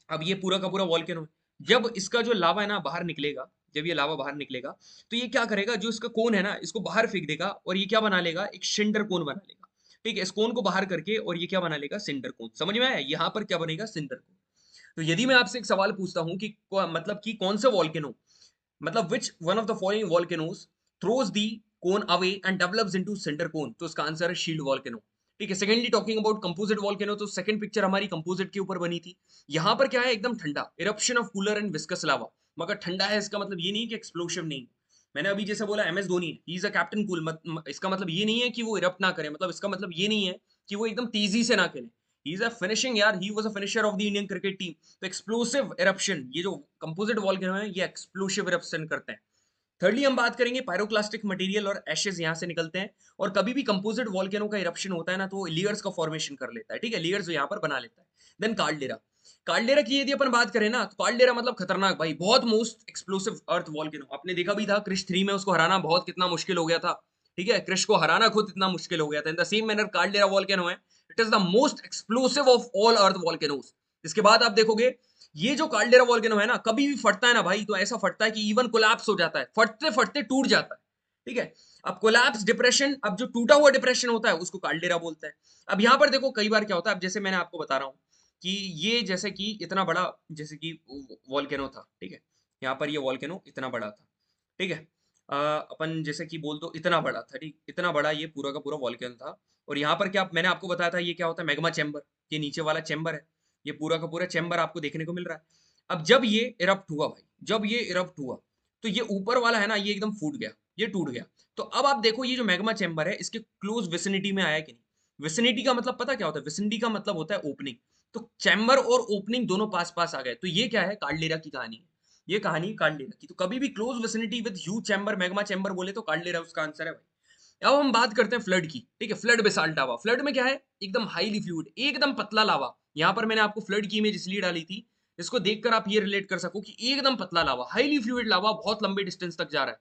अब ये पूरा का पूरा वॉल्केनो है, जब इसका जो लावा है ना बाहर निकलेगा, जब ये लावा बाहर निकलेगा, तो ये क्या करेगा, जो इसका कोन है ना, इसको बाहर फेंक देगा, और ये क्या बना लेगा, एक सिंडर कोन बना लेगा। ठीक है, इस कोन को बाहर करके, और ये क्या बना लेगा, सिंडर कोन। समझ में आया, यहाँ पर क्या बनेगा, सिंडर कोन। तो यदि मैं आपसे एक सवाल पूछता हूं कि मतलब कि कौन सा वॉल्केनो, मतलब which one of the following volcanoes throws the cone away and develops into cinder cone, तो इसका आंसर है शील्ड वॉल्केनो। ठीक है, secondly talking about composite volcano, तो सेकंड पिक्चर हमारी कंपोजिट के ऊपर बनी थी। यहाँ पर क्या है, एकदम ठंडा, eruption of cooler and viscous lava, मगर ठंडा है इसका मतलब ये नहीं कि एक्सप्लोसिव नहीं, मैंने अभी जैसे बोला MS Dhoni he is a captain cool, इसका मतलब ये नहीं है कि वो इरप्ट ना करे, मतलब इसका मतलब ये नहीं है कि वो एकदम तेजी से ना खेले। ही इज अ फिनिशिंग यार, he was a finisher of the Indian cricket team. तो एक्सप्लोसिव इरप्शन, ये जो कंपोजिट वॉल्केनो है ये एक्सप्लोसिव इरप्शन करते हैं। थर्डली हम बात करेंगे पायरोक्लास्टिक मटेरियल और एशेज यहाँ से निकलते हैं। और कभी भी कंपोजिट वॉल्केनो का इरप्शन होता है ना, तो वो लेयर्स का फॉर्मेशन कर लेता है, ठीक है, लेयर्स यहाँ पर बना लेता है। देन कार्डेरा, कार्डेरा की यदि अपन बात करें ना, तो कार्डेरा मतलब खतरनाक भाई, बहुत मोस्ट एक्सप्लोसिव अर्थ वॉल्केनो। आपने देखा भी था क्रिश 3 में उसको हराना बहुत कितना मुश्किल हो गया था, ठीक है, क्रिश को हराना खुद इतना मुश्किल हो गया था। In the same manner caldera volcano है, it is the most explosive of all earth volcanoes. इसके बाद आप देखोगे ये जो कार्डेरा वॉल्केनो है ना, कभी भी फटता है ना भाई, तो ऐसा फटता है कि इवन कोलैप्स हो जाता है, फटते फटते टूट जाता है, ठीक है। अब कोलैप्स डिप्रेशन, अब जो टूटा हुआ डिप्रेशन होता है उसको कार्डेरा बोलते हैं। अब यहाँ पर देखो कई बार क्या होता है, अब जैसे मैंने आपको बता रहा हूँ कि ये जैसे कि इतना बड़ा, जैसे कि वॉल्केनो था, ठीक है, यहाँ पर ये वॉल्केनो इतना बड़ा था, ठीक है, अपन जैसे कि बोल दो इतना बड़ा था, ठीक, इतना बड़ा ये पूरा का पूरा वॉल्केनो था। और यहाँ पर क्या मैंने आपको बताया था, ये क्या होता है, मैग्मा चैम्बर, ये नीचे वाला चैम्बर है, ये पूरा का पूरा चैम्बर आपको देखने को मिल रहा है। अब जब ये इरप्ट हुआ भाई, जब ये इरप्ट हुआ, तो ये ऊपर वाला है ना, ये एकदम फूट गया, ये टूट गया। तो अब आप देखो ये जो मैग्मा चैम्बर है, इसके क्लोज विसिनिटी में आया कि नहीं। विसिनिटी का मतलब पता क्या होता है, विसिनिटी का मतलब होता है ओपनिंग। तो चैम्बर और ओपनिंग दोनों पास पास आ गए, तो ये क्या है, कार्डेरा की कहानी है। ये कहानी कार्डेरा की, तो कभी भी close vicinity with huge chamber, magma chamber बोले तो कार्डेरा उसका आंसर है भाई। अब हम बात करते हैं फ्लड की, ठीक है, फ्लड बेसाल्ट लावा। फ्लड में क्या है, एकदम हाईली फ्लूइड, एकदम पतला लावा। यहाँ पर मैंने आपको फ्लड की इमेज इसलिए डाली थी, इसको देखकर आप ये रिलेट कर सको कि एकदम पतला लावा, हाईली फ्लूइड लावा, बहुत लंबे डिस्टेंस तक जा रहा है,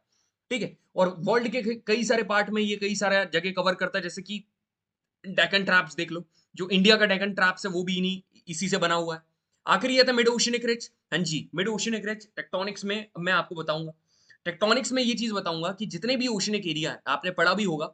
ठीक है। और वर्ल्ड के कई सारे पार्ट में ये कई सारा जगह कवर करता है, जैसे कि डेक्कन ट्रैप्स देख लो, जो इंडिया का डेक्कन ट्रैप्स है वो भी इन्हीं इसी से बना हुआ है। आखिर ये था मिड ओशियनिक रिज। हाँ जी, मिड ओशियनिक रिज टेक्टोनिक्स में मैं आपको बताऊंगा। टेक्टोनिक्स में ये चीज बताऊंगा कि जितने भी ओशियनिक एरिया है, आपने पढ़ा भी होगा,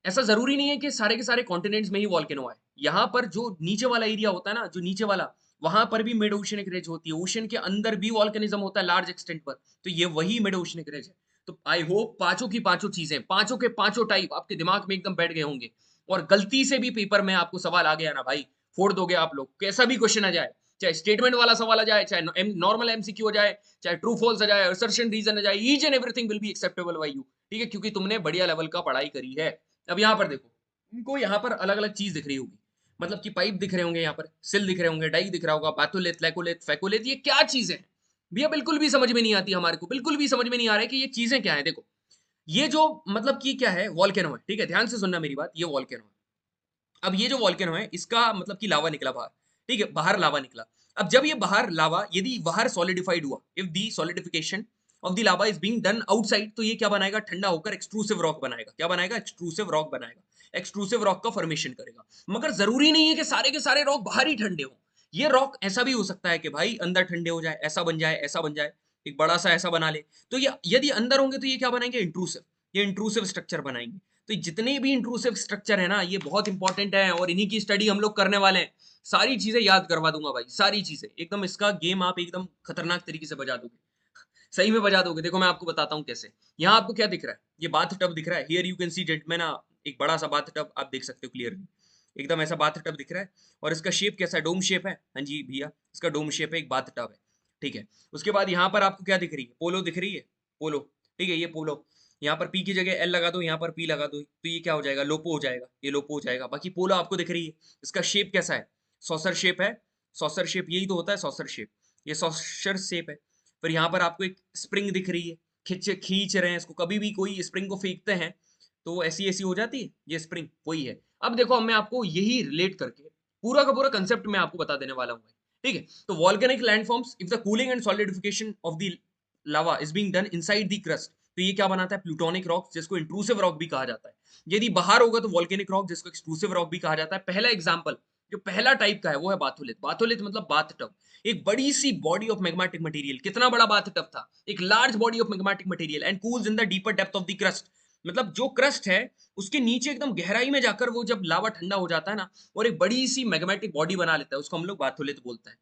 ऐसा जरूरी नहीं है कि सारे के सारे कॉन्टिनेंट्स में ही वॉल्केनो आए। यहाँ पर जो नीचे वाला एरिया होता है ना, जो नीचे वाला, वहां पर भी मिड ओशियनिक रेज होती है। ओशन के अंदर भी वॉल्केनिज्म होता है लार्ज एक्सटेंट पर, तो ये वही मिड ओशियनिक रेज है। तो आई होप पांचों की पांचों चीजें, पांचों के पांचों टाइप आपके दिमाग में एकदम बैठ गए होंगे। और गलती से भी पेपर में आपको सवाल आ गया ना भाई, फोड़ दोगे आप लोग, कैसा भी क्वेश्चन आ जाए, चाहे स्टेटमेंट वाला सवाल आ जाए, चाहे नॉर्मल एमसीक्यू हो जाए, चाहे ट्रू फॉल्स आ जाए, असर्शन रीजन आ जाए, each and everything will be acceptable bye you, ठीक है, क्योंकि तुमने बढ़िया लेवल का पढ़ाई करी है। अब यहाँ पर देखो, इनको यहाँ पर अलग अलग चीज दिख रही होगी, मतलब कि पाइप दिख रहे होंगे, यहाँ पर सिल दिख रहे होंगे, डाई दिख रहा होगा, बाथोलेथ, लैकोलेथ, फैकोलेथ, ये क्या चीजें हैं भैया, बिल्कुल भी समझ में नहीं आती हमारे को, बिल्कुल भी समझ में नहीं आ रहा है कि ये चीजें क्या है। देखो ये जो मतलब कि क्या है, वॉल्केनो है, ठीक है, ध्यान से सुनना मेरी बात, ये वॉल्केनो है। अब ये जो वॉल्केनो है, इसका मतलब कि लावा निकला बाहर, ठीक है, बाहर लावा निकला। अब जब ये बाहर लावा यदि बाहर सॉलिडिफाइड हुआ, if the solidification of the lava is being done outside, तो ये क्या बनाएगा, ठंडा होकर एक्सट्रूसिव रॉक बनाएगा। क्या बनाएगा, एक्सट्रूसिव रॉक बनाएगा, एक्सट्रूसिव रॉक का फॉर्मेशन करेगा। मगर जरूरी नहीं है कि सारे के सारे रॉक बाहर ही ठंडे हो। ये रॉक ऐसा भी हो सकता है कि भाई अंदर ठंडे हो जाए, ऐसा बन जाए, ऐसा बन जाए, एक बड़ा सा ऐसा बना ले। तो ये यदि अंदर होंगे तो ये क्या बनाएंगे, इंट्रूसिव, ये इंट्रूसिव स्ट्रक्चर बनाएंगे। तो जितने भी इंट्रूसिव स्ट्रक्चर है ना, ये बहुत इंपॉर्टेंट है और इन्हीं की स्टडी हम लोग करने वाले हैं। सारी चीजें याद करवा दूंगा भाई, सारी चीजें एकदम, इसका गेम आप एकदम खतरनाक तरीके से बजा दोगे, सही में बजा दोगे। देखो मैं आपको बताता हूँ कैसे। यहाँ आपको क्या दिख रहा है, ये बाथ टब दिख रहा है, here you can see gentleman, एक बड़ा सा बाथ टब आप देख सकते हो क्लियरली, एकदम ऐसा बाथ टब दिख रहा है। और इसका शेप कैसा है, डोम शेप है, हाँ जी भैया, इसका डोम शेप है, एक बाथ टब है, ठीक है। उसके बाद यहाँ पर आपको क्या दिख रही है, पोलो दिख रही है, पोलो, ठीक है, ये पोलो। यहाँ पर पी की जगह एल लगा दो, यहाँ पर पी लगा दो, तो ये क्या हो जाएगा, लोपो हो जाएगा, ये लोपो हो जाएगा। बाकी पोलो आपको दिख रही है, इसका शेप कैसा है, सॉसर शेप है, सॉसर शेप यही तो होता है सॉसर शेप, ये सॉसर शेप है। फिर यहाँ पर आपको एक स्प्रिंग दिख रही है, खींच रहे हैं इसको, कभी भी कोई स्प्रिंग को फेंकते हैं तो ऐसी ऐसी हो जाती है, ये स्प्रिंग वही है। अब देखो मैं आपको यही रिलेट करके पूरा का पूरा कंसेप्ट मैं आपको बता देने वाला हूँ, ठीक है। तो volcanic landforms, if the cooling and solidification of the lava is being done inside the crust, तो ये क्या बनाता है, प्लूटोनिक रॉक, जिसको इंट्रूसिव रॉक भी कहा जाता है। यदि बाहर होगा तो वॉल्केनिक रॉक, जिसको एक्सक्लूसिव रॉक भी कहा जाता है। पहला एग्जांपल जो पहला टाइप का है वो है बाथोलिथ। बाथोलिथ मतलब बाथ टब, एक बड़ी सी बॉडी ऑफ मैग्मेटिक मटेरियल। कितना बड़ा बाथ टब था, एक large body of magmatic material and cools in the deeper depth of the crust. मतलब जो क्रस्ट है उसके नीचे एकदम गहराई में जाकर वो जब लावा ठंडा हो जाता है ना, और एक बड़ी सी मैग्मेटिक बॉडी बना लेता है, उसको हम लोग बाथोलिथ बोलते हैं।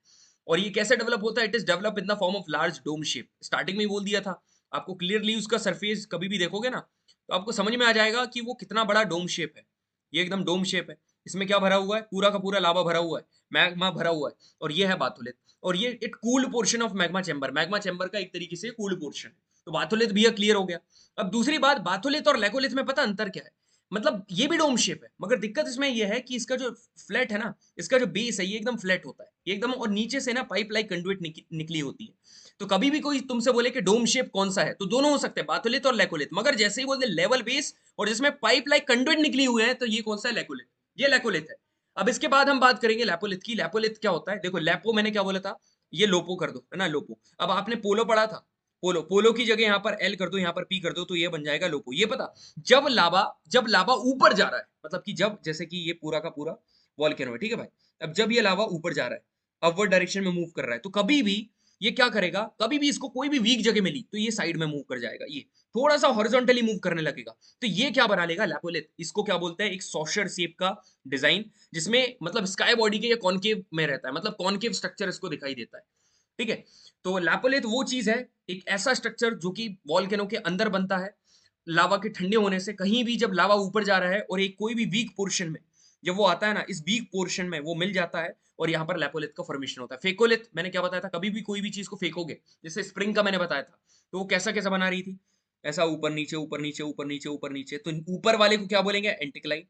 और ये कैसे डेवलप होता है, it is develop in the form of large dome shape. Starting में ही बोल दिया था आपको क्लियरली, उसका सरफेस कभी भी देखोगे ना तो आपको समझ में आ जाएगा कि वो कितना बड़ा डोम शेप है। ये एकदम डोम शेप है, इसमें क्या भरा हुआ है, पूरा का पूरा लावा भरा हुआ है, मैग्मा भरा हुआ है, और ये है बाथोलिथ। और ये एक cooled portion of magma chamber, magma chamber का एक तरीके से कूल्ड पोर्शन है। तो बाथोलिथ भी क्लियर हो गया। अब दूसरी बात, बाथोलिथ और लेकोलिथ में पता अंतर क्या है? मतलब ये भी डोम शेप है, मगर दिक्कत इसमें ये है कि इसका जो फ्लैट है ना, इसका जो बेस है ये एकदम फ्लैट होता है, ये एकदम, और नीचे से ना पाइप लाइक कंडुइट निकली होती है। तो कभी भी कोई तुमसे बोले कि डोम शेप कौन सा है, तो दोनों हो सकते हैं, बाथोलिथ और लेकोलिथ, मगर जैसे ही बोलते लेवल बेस और जिसमें पाइप लाइक कंडुइट निकली हुई है, तो ये कौन सा है? लेकोलिथ। ये लेकोलिथ है। अब इसके बाद हम बात करेंगे लेपोलिथ की। लेपोलिथ क्या होता है? देखो, लेपो मैंने क्या बोला था, ये लोपो कर दो, है ना, लोपो। अब आपने पोलो पढ़ा था, पोलो, पोलो की जगह यहाँ पर एल कर दो, यहाँ पर पी कर दो, तो ये बन जाएगा लोपो। ये पता, जब लावा ऊपर जा रहा है, मतलब कि जब, जैसे कि ये पूरा का पूरा वॉल्केनो है, ठीक है भाई, अब जब ये लावा ऊपर जा रहा है, अपवर्ड डायरेक्शन में मूव कर रहा है, तो कभी भी ये क्या करेगा, कभी भी इसको कोई भी वीक जगह मिली तो ये साइड में मूव कर जाएगा, ये थोड़ा सा हॉरिजॉन्टली मूव करने लगेगा, तो ये क्या बना लेगा? लेपोलिथ। इसको क्या बोलते हैं? एक सॉशर शेप का डिजाइन, जिसमें मतलब स्काई बॉडी के ये कॉनकेव में रहता है, मतलब कॉनकेव स्ट्रक्चर इसको दिखाई देता है, ठीक है। तो लैपोलिथ वो चीज है, एक ऐसा स्ट्रक्चर जो कि वॉल्केनो के अंदर बनता है, लावा के ठंडे होने से। कहीं भी जब लावा ऊपर जा रहा है और एक कोई भी वीक पोर्शन में जब वो आता है ना, इस वीक पोर्शन में वो मिल जाता है, और यहाँ पर लैपोलिथ का फॉर्मेशन होता है। फेकोलिथ मैंने क्या बताया था, कभी भी कोई भी चीज को फेंकोगे, जैसे स्प्रिंग का मैंने बताया था, तो वो कैसा कैसा बना रही थी, ऐसा ऊपर नीचे ऊपर नीचे ऊपर नीचे ऊपर नीचे, तो ऊपर वाले को क्या बोलेंगे? एंटिक्लाइन,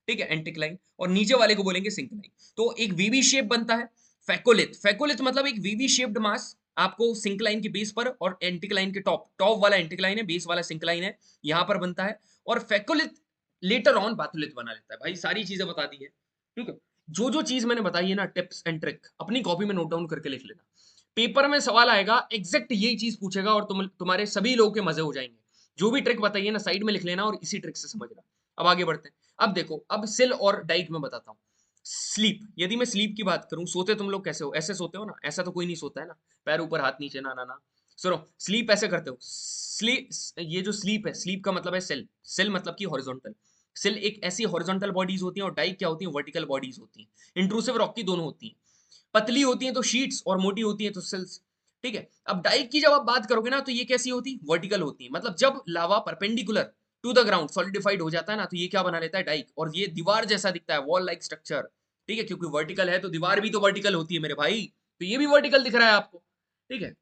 ठीक है, एंटिक्लाइन, और नीचे वाले को बोलेंगे सिंक्लाइन। तो एक वीवी शेप बनता है फेकोलिथ। फेकोलिथ मतलब एक वीवी शेप्ड मास आपको सिंक्लाइन के बेस पर और एंटिक्लाइन के टॉप, टॉप वाला एंटिक्लाइन है, बेस वाला सिंक्लाइन है, यहां पर बनता है। और फेकोलिथ लेटर ऑन बाथुलिथ बना लेता है। भाई सारी चीजें बता दी है, ठीक है। जो जो चीज मैंने बताई है ना, टिप्स एंड ट्रिक, अपनी कॉपी में नोट डाउन करके लिख लेना। पेपर में सवाल आएगा, एग्जैक्ट यही चीज पूछेगा और तुम्हारे सभी लोगों के मजे हो जाएंगे। जो भी ट्रिक बताइए ना, साइड में लिख लेना और इसी ट्रिक से समझना। अब आगे बढ़ते हैं। अब देखो, अब सिल और डाइक में बताता हूँ। स्लीप, यदि मैं स्लीप की बात करूं, सोते तुम लोग कैसे हो? ऐसे सोते हो ना? ऐसा तो कोई नहीं सोता है ना, पैर ऊपर हाथ नीचे, ना ना ना। सुनो, स्लीप ऐसे करते हो। स्लीप, ये जो स्लीप है, स्लीप का मतलब है सेल, सेल मतलब कि हॉरिजॉन्टल। सेल एक ऐसी हॉरिजॉन्टल बॉडीज होती हैं, और डाइक क्या होती है? वर्टिकल बॉडीज होती हैं। इंट्रूसिव रॉक की दोनों होती हैं, पतली होती हैं तो शीट्स, और मोटी होती हैं तो सेल्स, ठीक है। अब डाइक की जब आप बात करोगे ना, तो ये कैसी होती? वर्टिकल होती है। मतलब जब lava perpendicular to the ground solidified हो जाता है ना, तो ये क्या बना लेता है? डाइक। और ये दीवार जैसा दिखता है, वॉल लाइक स्ट्रक्चर, ठीक है, क्योंकि वर्टिकल है तो दीवार भी तो वर्टिकल होती है मेरे भाई, तो ये भी वर्टिकल दिख रहा है आपको, ठीक है।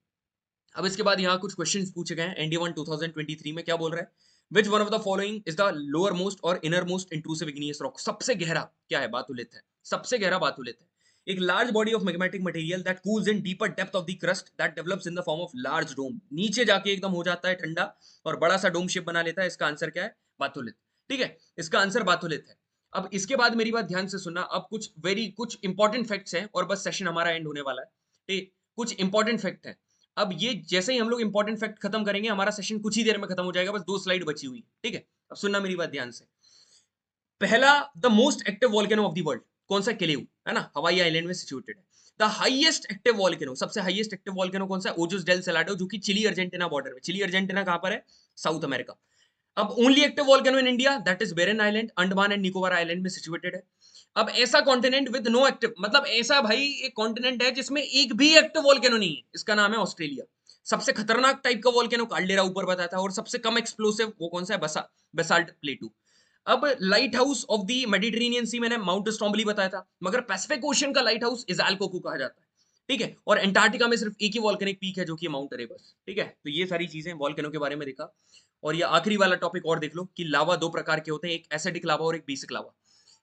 अब इसके बाद यहाँ कुछ क्वेश्चंस पूछे गए हैं। एनडी 1 2023 में क्या बोल रहा है? Which one of the following is the lower most और inner most intrusive igneous rock? सबसे गहरा क्या है? बाथुलिथ है, सबसे गहरा बाथुलिथ है। एक large body of magmatic material that cools in deeper depth of the crust that develops in the form of large dome, नीचे जाके एकदम हो जाता है ठंडा और बड़ा सा डोम शेप बना लेता है। इसका आंसर क्या है? बाथुलिथ, ठीक है, इसका आंसर बाथुलिथ है। अब इसके बाद मेरी बात ध्यान से सुनना। अब कुछ इंपॉर्टेंट फैक्ट्स हैं और बस सेशन हमारा एंड होने वाला है, ठीक। कुछ इंपॉर्टेंट फैक्ट है। अब ये जैसे ही हम लोग इंपॉर्टेंट फैक्ट खत्म करेंगे, हमारा सेशन कुछ ही देर में खत्म हो जाएगा, बस 2 स्लाइड बची हुई, ठीक है। अब सुनना मेरी बात ध्यान से। पहला, the most active volcano of the world कौन सा? केलेऊ, है ना, हवाई आइलैंड में सिचुएटेड है। द हाईएस्ट एक्टिव वॉल्केनो, सबसे हाईएस्ट एक्टिव वॉल्केनो कौन सा है? ओजुस डेल सेलाडो, जो कि चिली अर्जेंटीना बॉर्डर में। चिली अर्जेंटीना कहां पर है? South America. अब only active volcano in India, that is Barren island, Andaman and Nicobar island में सिचुएटेड है। अब ऐसा कॉन्टिनेंट विद नो एक्टिव, मतलब ऐसा भाई एक कॉन्टिनेंट है जिसमें एक भी एक्टिव वॉल्केनो नहीं है, इसका नाम है ऑस्ट्रेलिया। सबसे खतरनाक टाइप का वॉल्केनो काल्डेरा ऊपर बताया था, और सबसे कम एक्सप्लोसिव वो कौन सा है? Basalt plateau. अब light house of the Mediterranean sea मैंने माउंट स्टॉम्बली बताया था, मगर पैसिफिक ओशन का लाइट हाउस इजाल्को को कहा जाता है, ठीक है। और अंटार्कटिका में सिर्फ एक ही वॉल्केनिक पीक है, जो कि माउंट एरेबस, ठीक है। तो ये सारी चीजें वॉल्केनो के बारे में देखा। और ये आखिरी वाला टॉपिक और देख लो कि लावा दो प्रकार के होते हैं, एक एसिडिक लावा और एक बेसिक लावा।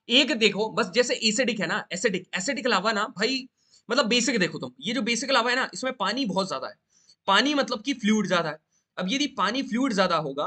एक देखो बस, जैसे एसिडिक है ना, एसिडिक एसिडिक लावा ना भाई, मतलब बेसिक देखो तुम, ये जो बेसिक लावा है ना, इसमें पानी बहुत ज्यादा है। पानी मतलब कि फ्लूइड ज्यादा है। अब यदि पानी फ्लूइड ज्यादा होगा,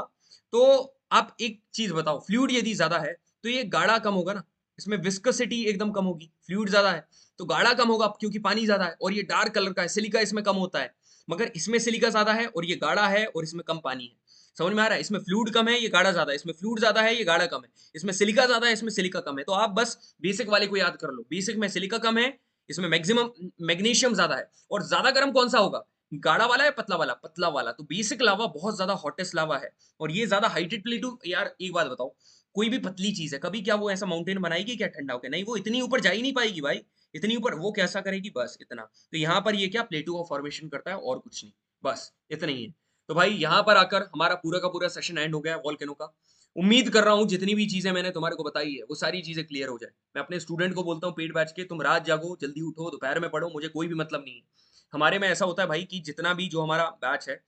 तो आप एक चीज बताओ, फ्लूइड यदि ज्यादा है तो ये गाढ़ा कम होगा ना, इसमें विस्कोसिटी एकदम कम होगी। फ्लूइड ज्यादा है तो गाढ़ा कम होगा, क्योंकि पानी ज्यादा है, और ये डार्क कलर का है, सिलिका इसमें कम होता है। मगर इसमें सिलिका ज्यादा है और ये गाढ़ा है, और इसमें कम पानी है। समझ में आ रहा है? इसमें फ्लूइड कम है, ये गाढ़ा ज्यादा है, इसमें फ्लूइड ज्यादा है, ये गाढ़ा कम है। इसमें सिलिका ज्यादा है, इसमें सिलिका कम है। तो आप बस बेसिक वाले को याद कर लो, बेसिक में सिलिका कम है, इसमें मैक्सिमम मैग्नीशियम ज्यादा है। और ज्यादा गर्म कौन सा होगा? गाढ़ा वाला है, पतला वाला? पतला वाला। तो बेसिक लावा बहुत ज्यादा हॉटेस्ट लावा है, और ये ज्यादा हाइटेड प्लेटू। यार एक बात बताओ, कोई भी पतली चीज है, कभी क्या वो ऐसा माउंटेन बनाएगी क्या ठंडा होकर? नहीं, वो इतनी ऊपर जा ही नहीं पाएगी भाई, इतनी ऊपर वो कैसा करेगी? बस इतना। तो यहाँ पर ये क्या प्लेटू का फॉर्मेशन करता है, और कुछ नहीं, बस इतना ही है। तो भाई यहाँ पर आकर हमारा पूरा का पूरा सेशन एंड हो गया वॉल्केनो का। उम्मीद कर रहा हूँ जितनी भी चीजें मैंने तुम्हारे को बताई है, वो सारी चीजें क्लियर हो जाए। मैं अपने स्टूडेंट को बोलता हूँ पेड बैच के, तुम रात जागो, जल्दी उठो, दोपहर में पढ़ो, मुझे कोई भी मतलब नहीं है। हमारे में ऐसा होता है भाई कि जितना भी जो हमारा बैच है,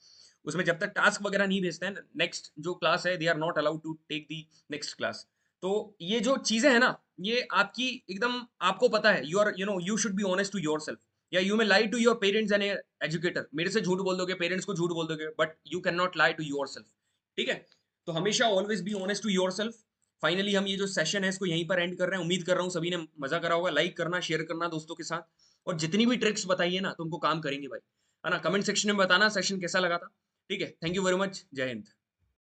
उसमें जब तक टास्क वगैरह नहीं भेजते हैं, नेक्स्ट जो क्लास है, they are not allowed to take the next class. तो ये जो चीजें है ना, ये आपकी एकदम, आपको पता है, you should be honest to your self, या you may lie to your parents and educator, मेरे से झूठ बोल दोगे, पेरेंट्स को झूठ बोल दोगे, but you can not lie to your self. ठीक है, तो हमेशा always be honest to your self. Finally हम ये जो सेशन है इसको यहीं पर एंड कर रहे हैं। उम्मीद कर रहा हूँ सभी ने मजा करा होगा। लाइक करना, शेयर करना दोस्तों के साथ, और जितनी भी ट्रिक्स बताइए ना तुमको काम करेंगे भाई, है ना। कमेंट सेक्शन में बताना सेशन कैसा लगा था। ठीक है, थैंक यू वेरी मच, जय हिंद।